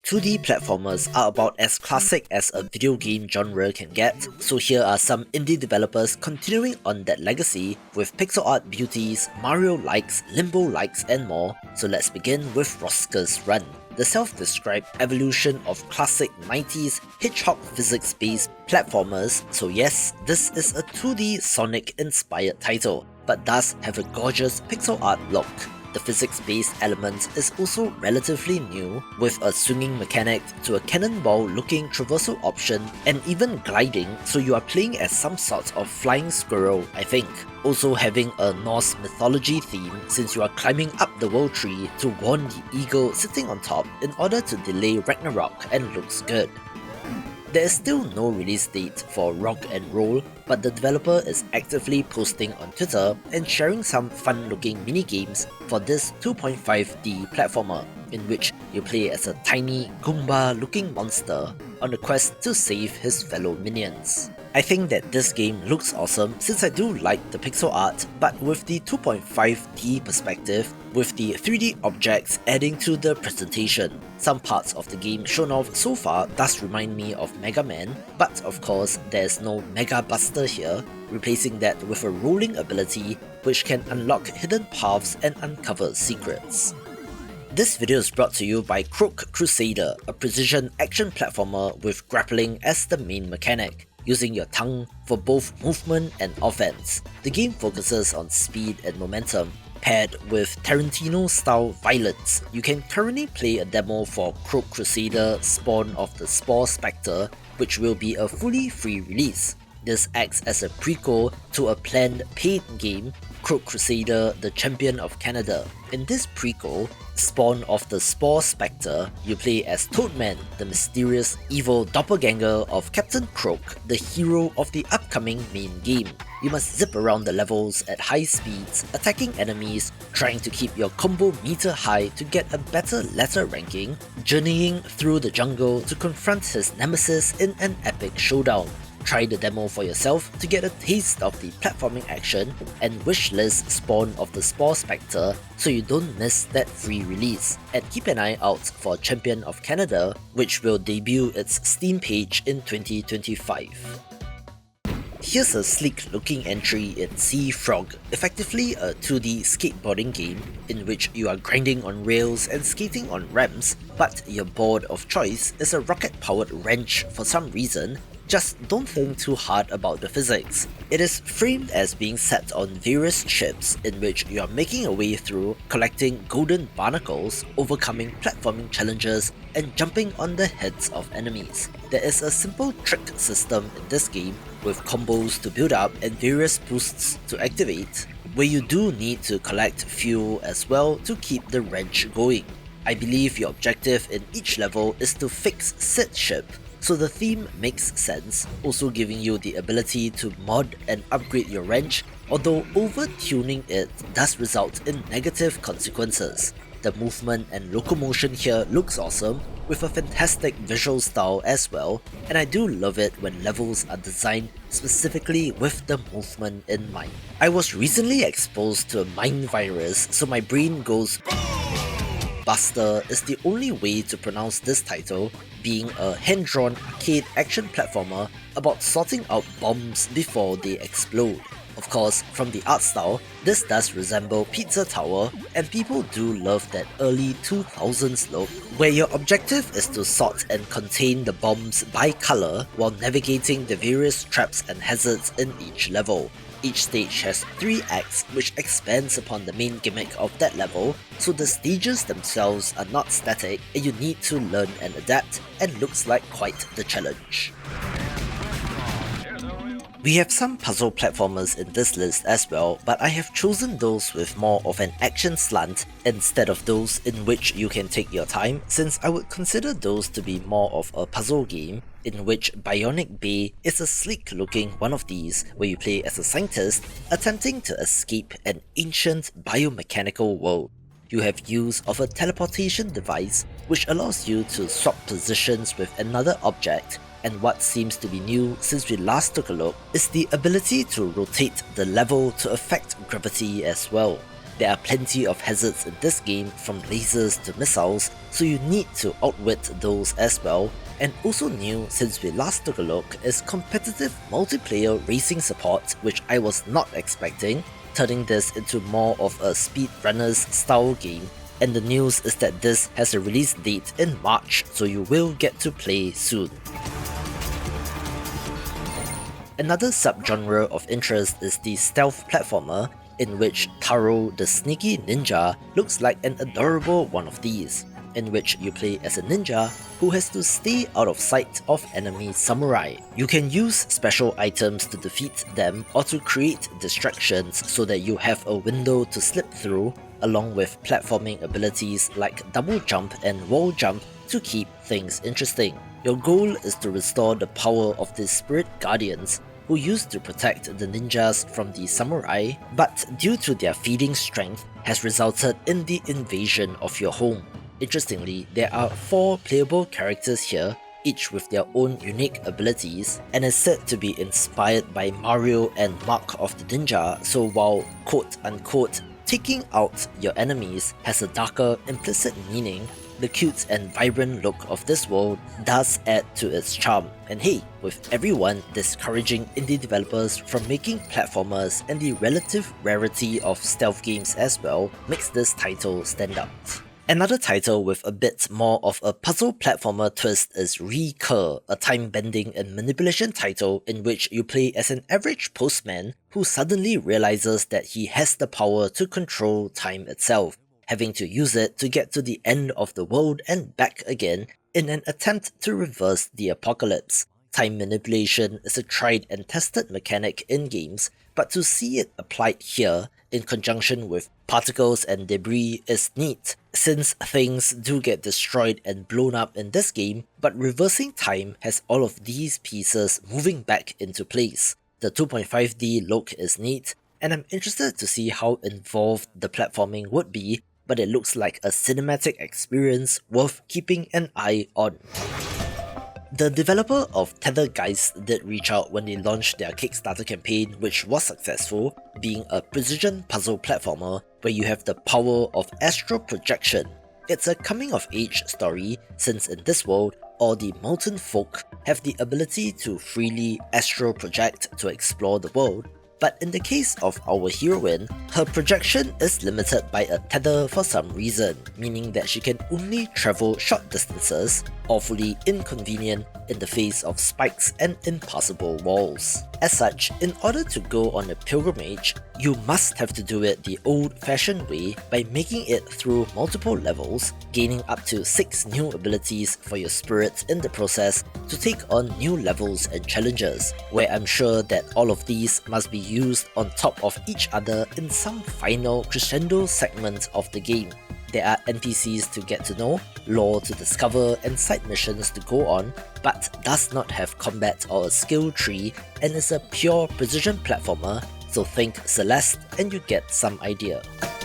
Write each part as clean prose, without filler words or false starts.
2D platformers are about as classic as a video game genre can get, so here are some indie developers continuing on that legacy with pixel art beauties, Mario-likes, Limbo-likes and more, so let's begin with Roskur's Run, the self-described evolution of classic 90s Hedgehog physics-based platformers. So yes, this is a 2D Sonic-inspired title, but does have a gorgeous pixel art look. The physics-based element is also relatively new, with a swinging mechanic to a cannonball-looking traversal option and even gliding, so you are playing as some sort of flying squirrel, I think. Also having a Norse mythology theme, since you are climbing up the world tree to warn the eagle sitting on top in order to delay Ragnarok, and looks good. There is still no release date for Rog Roll, but the developer is actively posting on Twitter and sharing some fun-looking mini-games for this 2.5D platformer, in which you play as a tiny Goomba-looking monster on a quest to save his fellow minions. I think that this game looks awesome since I do like the pixel art, but with the 2.5D perspective, with the 3D objects adding to the presentation. Some parts of the game shown off so far does remind me of Mega Man, but of course there's no Mega Buster here, replacing that with a rolling ability which can unlock hidden paths and uncover secrets. This video is brought to you by Croak Crusader, a precision action platformer with grappling as the main mechanic, using your tongue for both movement and offense. The game focuses on speed and momentum, paired with Tarantino-style violence. You can currently play a demo for Croak Crusader Spawn of the Spore Spectre, which will be a fully free release. This acts as a prequel to a planned paid game, Croak Crusader The Champion of Canada. In this prequel, Spawn of the Spore Spectre, you play as Toadman, the mysterious, evil doppelganger of Captain Croak, the hero of the upcoming main game. You must zip around the levels at high speeds, attacking enemies, trying to keep your combo meter high to get a better ladder ranking, journeying through the jungle to confront his nemesis in an epic showdown. Try the demo for yourself to get a taste of the platforming action, and wishlist Spawn of the Spore Spectre so you don't miss that free release. And keep an eye out for Champion of Canada, which will debut its Steam page in 2025. Here's a sleek looking entry in Seafrog, effectively a 2D skateboarding game in which you are grinding on rails and skating on ramps, but your board of choice is a rocket powered wrench for some reason. Just don't think too hard about the physics. It is framed as being set on various ships in which you are making your way through, collecting golden barnacles, overcoming platforming challenges, and jumping on the heads of enemies. There is a simple trick system in this game with combos to build up and various boosts to activate, where you do need to collect fuel as well to keep the wrench going. I believe your objective in each level is to fix said ship, so the theme makes sense, also giving you the ability to mod and upgrade your wrench, although over-tuning it does result in negative consequences. The movement and locomotion here looks awesome, with a fantastic visual style as well, and I do love it when levels are designed specifically with the movement in mind. I was recently exposed to a mind virus, so my brain goes Buster is the only way to pronounce this title, being a hand-drawn arcade action platformer about sorting out bombs before they explode. Of course, from the art style, this does resemble Pizza Tower, and people do love that early 2000s look, where your objective is to sort and contain the bombs by colour while navigating the various traps and hazards in each level. Each stage has 3 acts which expands upon the main gimmick of that level, so the stages themselves are not static and you need to learn and adapt, and looks like quite the challenge. We have some puzzle platformers in this list as well, but I have chosen those with more of an action slant instead of those in which you can take your time, since I would consider those to be more of a puzzle game, in which Bionic Bay is a sleek looking one of these, where you play as a scientist attempting to escape an ancient biomechanical world. You have use of a teleportation device which allows you to swap positions with another object, and what seems to be new since we last took a look is the ability to rotate the level to affect gravity as well. There are plenty of hazards in this game, from lasers to missiles, so you need to outwit those as well. And also new since we last took a look is competitive multiplayer racing support, which I was not expecting, turning this into more of a speedrunners style game. And the news is that this has a release date in March, so you will get to play soon. Another subgenre of interest is the stealth platformer, in which Taro the sneaky ninja looks like an adorable one of these, in which you play as a ninja who has to stay out of sight of enemy samurai. You can use special items to defeat them or to create distractions so that you have a window to slip through, along with platforming abilities like double jump and wall jump to keep things interesting. Your goal is to restore the power of the spirit guardians who used to protect the ninjas from the samurai, but due to their feeding strength has resulted in the invasion of your home. Interestingly, there are 4 playable characters here, each with their own unique abilities, and is said to be inspired by Mario and Mark of the Ninja, so while quote-unquote taking out your enemies has a darker implicit meaning, the cute and vibrant look of this world does add to its charm. And hey, with everyone discouraging indie developers from making platformers and the relative rarity of stealth games as well, makes this title stand out. Another title with a bit more of a puzzle platformer twist is RECUR, a time-bending and manipulation title in which you play as an average postman who suddenly realizes that he has the power to control time itself, having to use it to get to the end of the world and back again in an attempt to reverse the apocalypse. Time manipulation is a tried and tested mechanic in games, but to see it applied here in conjunction with particles and debris is neat, since things do get destroyed and blown up in this game, but reversing time has all of these pieces moving back into place. The 2.5D look is neat, and I'm interested to see how involved the platforming would be, but it looks like a cinematic experience worth keeping an eye on. The developer of Tethergeist did reach out when they launched their Kickstarter campaign, which was successful, being a precision puzzle platformer where you have the power of astral projection. It's a coming-of-age story, since in this world, all the molten folk have the ability to freely astral project to explore the world, but in the case of our heroine, her projection is limited by a tether for some reason, meaning that she can only travel short distances, awfully inconvenient in the face of spikes and impassable walls. As such, in order to go on a pilgrimage, you must have to do it the old-fashioned way by making it through multiple levels, gaining up to 6 new abilities for your spirits in the process to take on new levels and challenges, where I'm sure that all of these must be used on top of each other in some final crescendo segment of the game. There are NPCs to get to know, lore to discover, and side missions to go on, but does not have combat or a skill tree and is a pure precision platformer, so think Celeste and you get some idea.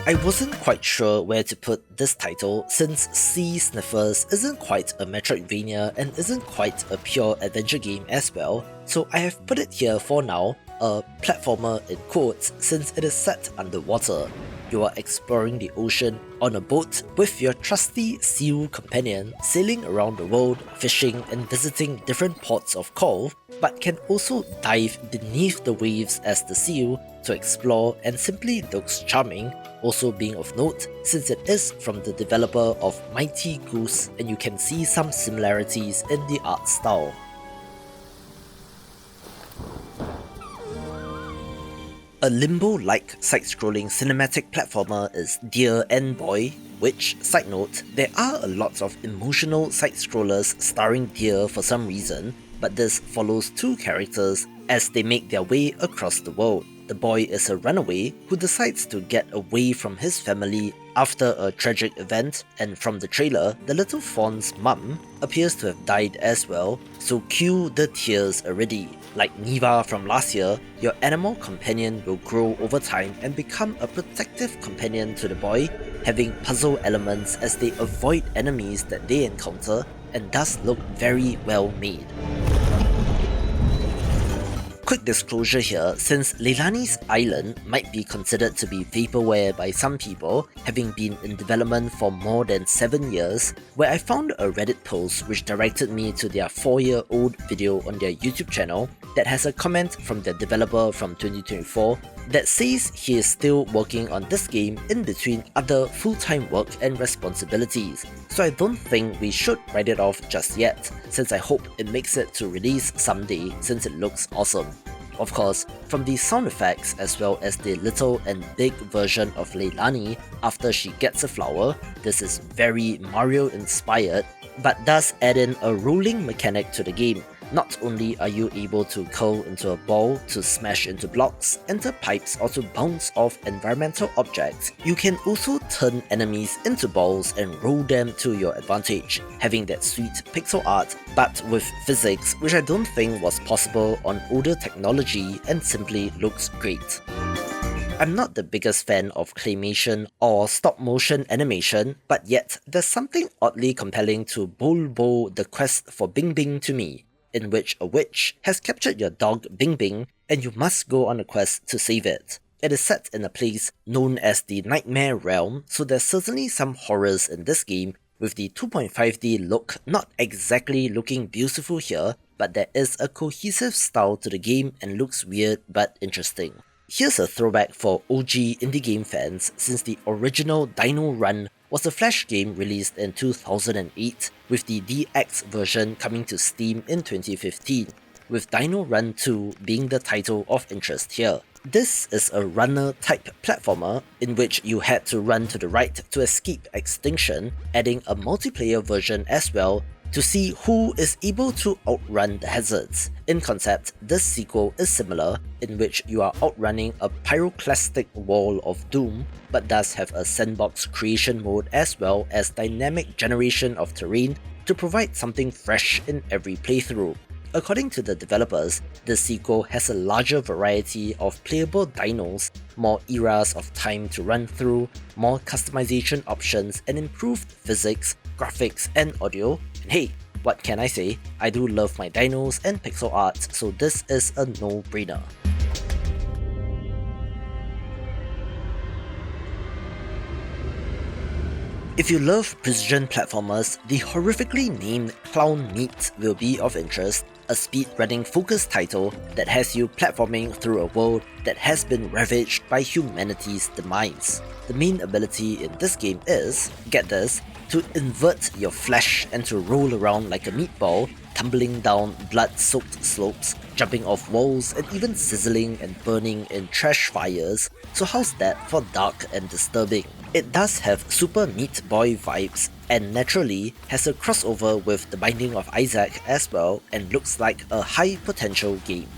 I wasn't quite sure where to put this title since Sea Sniffers isn't quite a Metroidvania and isn't quite a pure adventure game as well, so I have put it here for now, a platformer in quotes, since it is set underwater. You are exploring the ocean on a boat with your trusty seal companion, sailing around the world, fishing and visiting different ports of call, but can also dive beneath the waves as the seal to explore and simply looks charming, also being of note since it is from the developer of Mighty Goose and you can see some similarities in the art style. A limbo-like side-scrolling cinematic platformer is Deer Inn, which, side note, there are a lot of emotional side-scrollers starring deer for some reason, but this follows 2 characters as they make their way across the world. The boy is a runaway who decides to get away from his family after a tragic event, and from the trailer, the little fawn's mum appears to have died as well, so cue the tears already. Like Neva from last year, your animal companion will grow over time and become a protective companion to the boy, having puzzle elements as they avoid enemies that they encounter, and does look very well made. Quick disclosure here, since Leilani's island might be considered to be vaporware by some people, having been in development for more than 7 years, where I found a Reddit post which directed me to their 4-year-old video on their YouTube channel that has a comment from the developer from 2024 that says he is still working on this game in between other full-time work and responsibilities, so I don't think we should write it off just yet, since I hope it makes it to release someday since it looks awesome. Of course, from the sound effects as well as the little and big version of Leilani after she gets a flower, this is very Mario inspired, but does add in a rolling mechanic to the game. Not only are you able to curl into a ball to smash into blocks, enter pipes or to bounce off environmental objects, you can also turn enemies into balls and roll them to your advantage, having that sweet pixel art but with physics which I don't think was possible on older technology and simply looks great. I'm not the biggest fan of claymation or stop motion animation, but yet there's something oddly compelling to Bowlbo the Quest for Bing Bing to me, in which a witch has captured your dog Bing Bing and you must go on a quest to save it. It is set in a place known as the Nightmare Realm, so there's certainly some horrors in this game, with the 2.5D look not exactly looking beautiful here, but there is a cohesive style to the game and looks weird but interesting. Here's a throwback for OG indie game fans, since the original Dino Run was a Flash game released in 2008, with the DX version coming to Steam in 2015, with Dino Run 2 being the title of interest here. This is a runner-type platformer in which you had to run to the right to escape extinction, adding a multiplayer version as well to see who is able to outrun the hazards. In concept, this sequel is similar, in which you are outrunning a pyroclastic wall of doom, but does have a sandbox creation mode as well as dynamic generation of terrain to provide something fresh in every playthrough. According to the developers, the sequel has a larger variety of playable dinos, more eras of time to run through, more customization options, and improved physics, graphics, and audio. And hey, what can I say? I do love my dinos and pixel art, so this is a no-brainer. If you love precision platformers, the horrifically named Clown Meat will be of interest, a speedrunning focused title that has you platforming through a world that has been ravaged by humanity's demise. The main ability in this game is, get this, to invert your flesh and to roll around like a meatball, tumbling down blood-soaked slopes, jumping off walls, and even sizzling and burning in trash fires, so how's that for dark and disturbing? It does have Super Meat Boy vibes, and naturally has a crossover with The Binding of Isaac as well, and looks like a high potential game.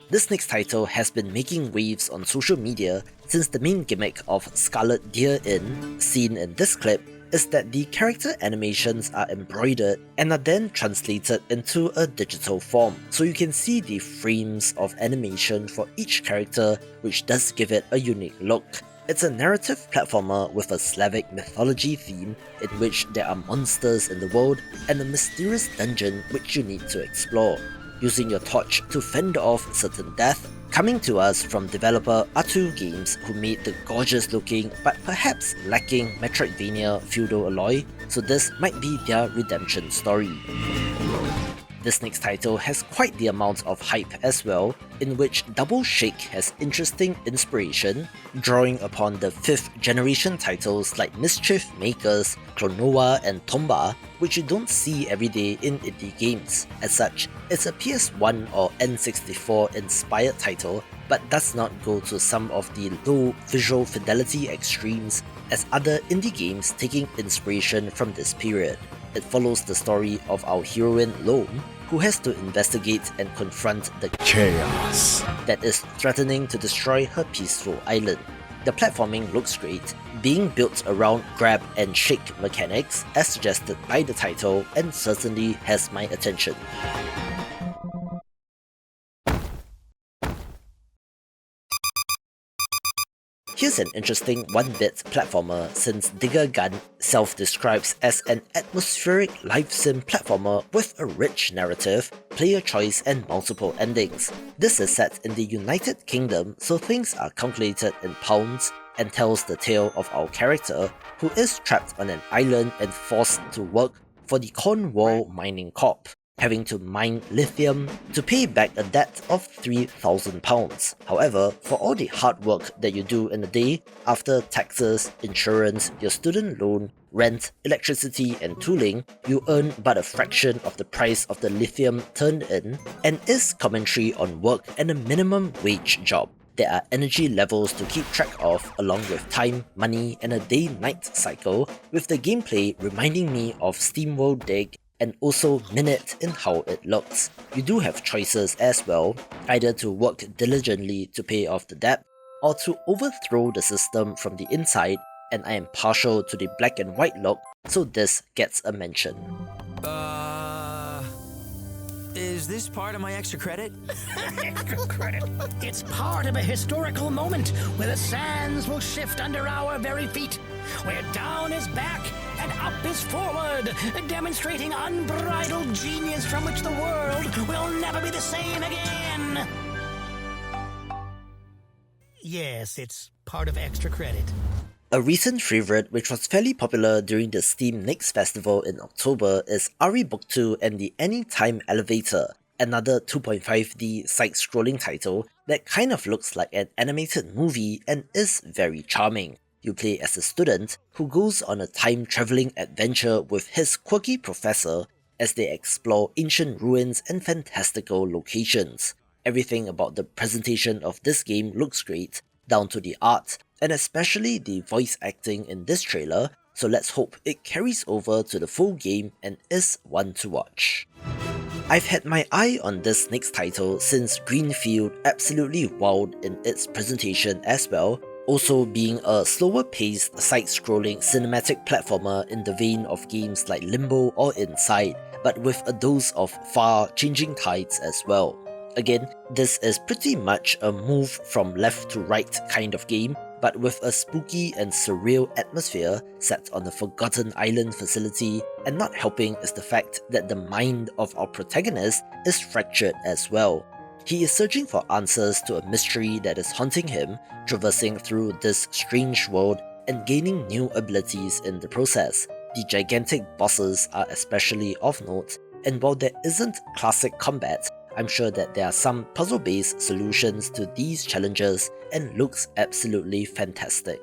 This next title has been making waves on social media since the main gimmick of Scarlet Deer Inn, seen in this clip, is that the character animations are embroidered and are then translated into a digital form, so you can see the frames of animation for each character, which does give it a unique look. It's a narrative platformer with a Slavic mythology theme in which there are monsters in the world and a mysterious dungeon which you need to explore, using your torch to fend off certain death, coming to us from developer R2 Games, who made the gorgeous looking but perhaps lacking Metroidvania feudal alloy, so this might be their redemption story. This next title has quite the amount of hype as well, in which Double Shake has interesting inspiration, drawing upon the 5th generation titles like Mischief Makers, Klonoa, and Tomba, which you don't see every day in indie games. As such, it's a PS1 or N64 inspired title, but does not go to some of the low visual fidelity extremes as other indie games taking inspiration from this period. It follows the story of our heroine Lone, who has to investigate and confront the chaos that is threatening to destroy her peaceful island. The platforming looks great, being built around grab and shake mechanics as suggested by the title, and certainly has my attention. Here's an interesting 1-bit platformer since Digger Gun self-describes as an atmospheric life sim platformer with a rich narrative, player choice and multiple endings. This is set in the United Kingdom, so things are calculated in pounds, and tells the tale of our character who is trapped on an island and forced to work for the Cornwall Mining Corp, having to mine lithium to pay back a debt of £3,000. However, for all the hard work that you do in a day, after taxes, insurance, your student loan, rent, electricity and tooling, you earn but a fraction of the price of the lithium turned in, and is commentary on work and a minimum wage job. There are energy levels to keep track of, along with time, money, and a day-night cycle, with the gameplay reminding me of SteamWorld Dig and also Minute in how it looks. You do have choices as well, either to work diligently to pay off the debt, or to overthrow the system from the inside, and I am partial to the black and white look, so this gets a mention. Is this part of my extra credit? Extra credit. It's part of a historical moment where the sands will shift under our very feet, where down is back and up is forward, demonstrating unbridled genius from which the world will never be the same again. Yes, it's part of extra credit. A recent favourite which was fairly popular during the Steam Next Festival in October is RE Book 2 and the Anytime Elevator, another 2.5D side-scrolling title that kind of looks like an animated movie and is very charming. You play as a student who goes on a time-travelling adventure with his quirky professor as they explore ancient ruins and fantastical locations. Everything about the presentation of this game looks great, down to the art, and especially the voice acting in this trailer, so let's hope it carries over to the full game and is one to watch. I've had my eye on this next title since Greenfield absolutely wowed in its presentation as well, also being a slower paced side-scrolling cinematic platformer in the vein of games like Limbo or Inside, but with a dose of far-changing tides as well. Again, this is pretty much a move from left to right kind of game, but with a spooky and surreal atmosphere set on a forgotten island facility, and not helping is the fact that the mind of our protagonist is fractured as well. He is searching for answers to a mystery that is haunting him, traversing through this strange world and gaining new abilities in the process. The gigantic bosses are especially of note, and while there isn't classic combat, I'm sure that there are some puzzle-based solutions to these challenges and looks absolutely fantastic.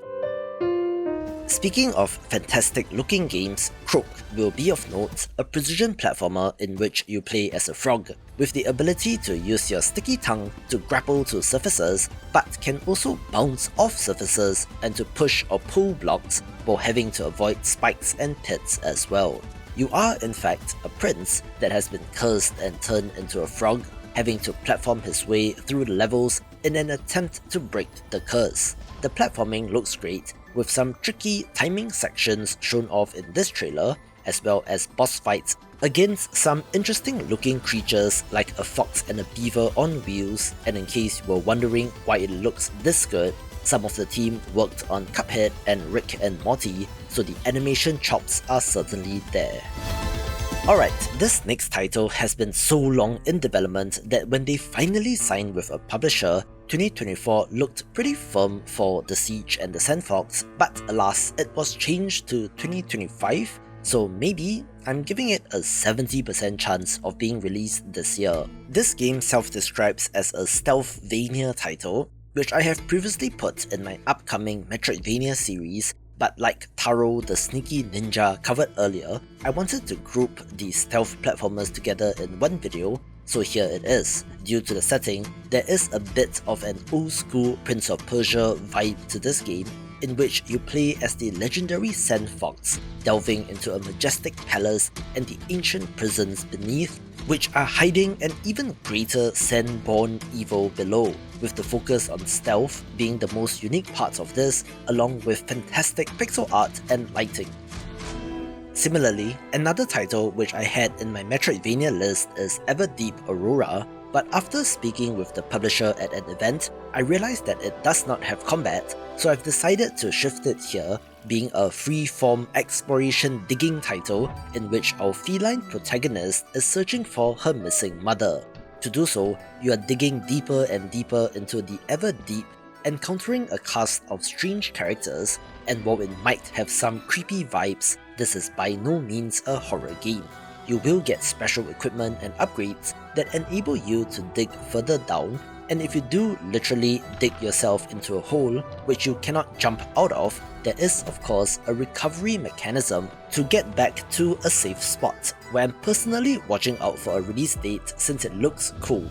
Speaking of fantastic looking games, Croak will be of note, a precision platformer in which you play as a frog, with the ability to use your sticky tongue to grapple to surfaces, but can also bounce off surfaces and to push or pull blocks while having to avoid spikes and pits as well. You are in fact a prince that has been cursed and turned into a frog, having to platform his way through the levels in an attempt to break the curse. The platforming looks great, with some tricky timing sections shown off in this trailer, as well as boss fights against some interesting looking creatures like a fox and a beaver on wheels, and in case you were wondering why it looks this good, some of the team worked on Cuphead and Rick and Morty, so the animation chops are certainly there. Alright, this next title has been so long in development that when they finally signed with a publisher, 2024 looked pretty firm for The Siege and the Sandfox, but alas, it was changed to 2025, so maybe I'm giving it a 70% chance of being released this year. This game self-describes as a Stealthvania title, which I have previously put in my upcoming Metroidvania series, but like Taro the Sneaky Ninja covered earlier, I wanted to group these stealth platformers together in one video, so here it is. Due to the setting, there is a bit of an old school Prince of Persia vibe to this game, in which you play as the legendary Sand Fox, delving into a majestic palace and the ancient prisons beneath, which are hiding an even greater sand-born evil below, with the focus on stealth being the most unique parts of this, along with fantastic pixel art and lighting. Similarly, another title which I had in my Metroidvania list is Everdeep Aurora, but after speaking with the publisher at an event, I realized that it does not have combat, so I've decided to shift it here, being a free-form exploration digging title in which our feline protagonist is searching for her missing mother. To do so, you are digging deeper and deeper into the ever-deep, encountering a cast of strange characters, and while it might have some creepy vibes, this is by no means a horror game. You will get special equipment and upgrades that enable you to dig further down, and if you do literally dig yourself into a hole which you cannot jump out of, there is of course a recovery mechanism to get back to a safe spot, where I'm personally watching out for a release date since it looks cool.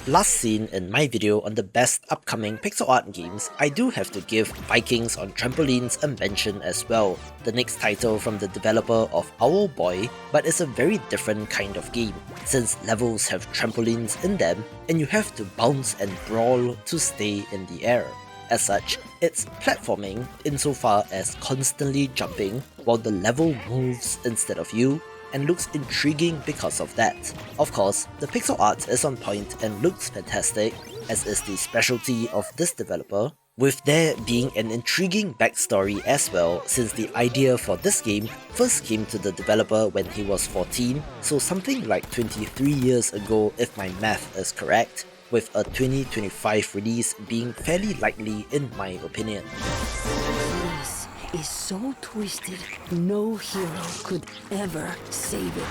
Last seen in my video on the best upcoming pixel art games, I do have to give Vikings on Trampolines a mention as well, the next title from the developer of Owl Boy, but it's a very different kind of game, since levels have trampolines in them and you have to bounce and brawl to stay in the air. As such, it's platforming insofar as constantly jumping while the level moves instead of you, and looks intriguing because of that. Of course, the pixel art is on point and looks fantastic, as is the specialty of this developer, with there being an intriguing backstory as well, since the idea for this game first came to the developer when he was 14, so something like 23 years ago if my math is correct, with a 2025 release being fairly likely in my opinion. Is so twisted, no hero could ever save it.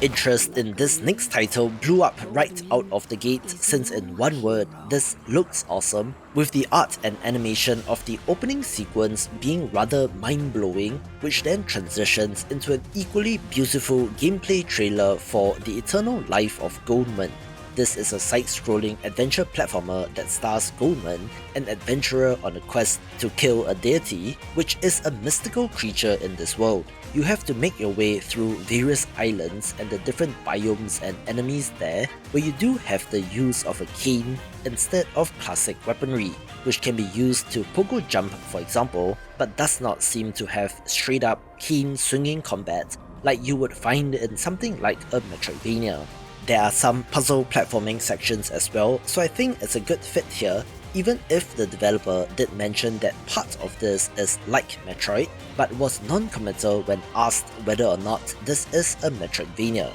Interest in this next title blew up right out of the gate, since in one word, this looks awesome, with the art and animation of the opening sequence being rather mind-blowing, which then transitions into an equally beautiful gameplay trailer for The Eternal Life of Goldman. This is a side-scrolling adventure platformer that stars Goldman, an adventurer on a quest to kill a deity, which is a mystical creature in this world. You have to make your way through various islands and the different biomes and enemies there, where you do have the use of a cane instead of classic weaponry, which can be used to pogo jump for example, but does not seem to have straight up cane swinging combat like you would find in something like a Metroidvania. There are some puzzle platforming sections as well, so I think it's a good fit here, even if the developer did mention that part of this is like Metroid, but was non-committal when asked whether or not this is a Metroidvania.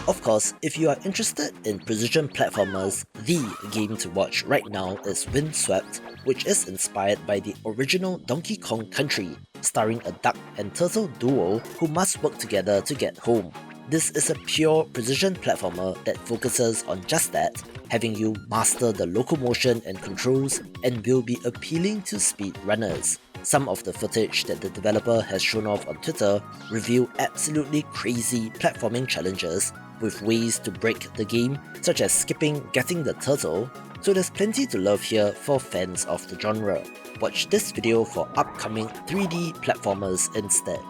Of course, if you are interested in precision platformers, the game to watch right now is Windswept, which is inspired by the original Donkey Kong Country, starring a duck and turtle duo who must work together to get home. This is a pure precision platformer that focuses on just that, having you master the locomotion and controls, and will be appealing to speed runners. Some of the footage that the developer has shown off on Twitter reveal absolutely crazy platforming challenges, with ways to break the game, such as skipping getting the turtle, so there's plenty to love here for fans of the genre. Watch this video for upcoming 3D platformers instead.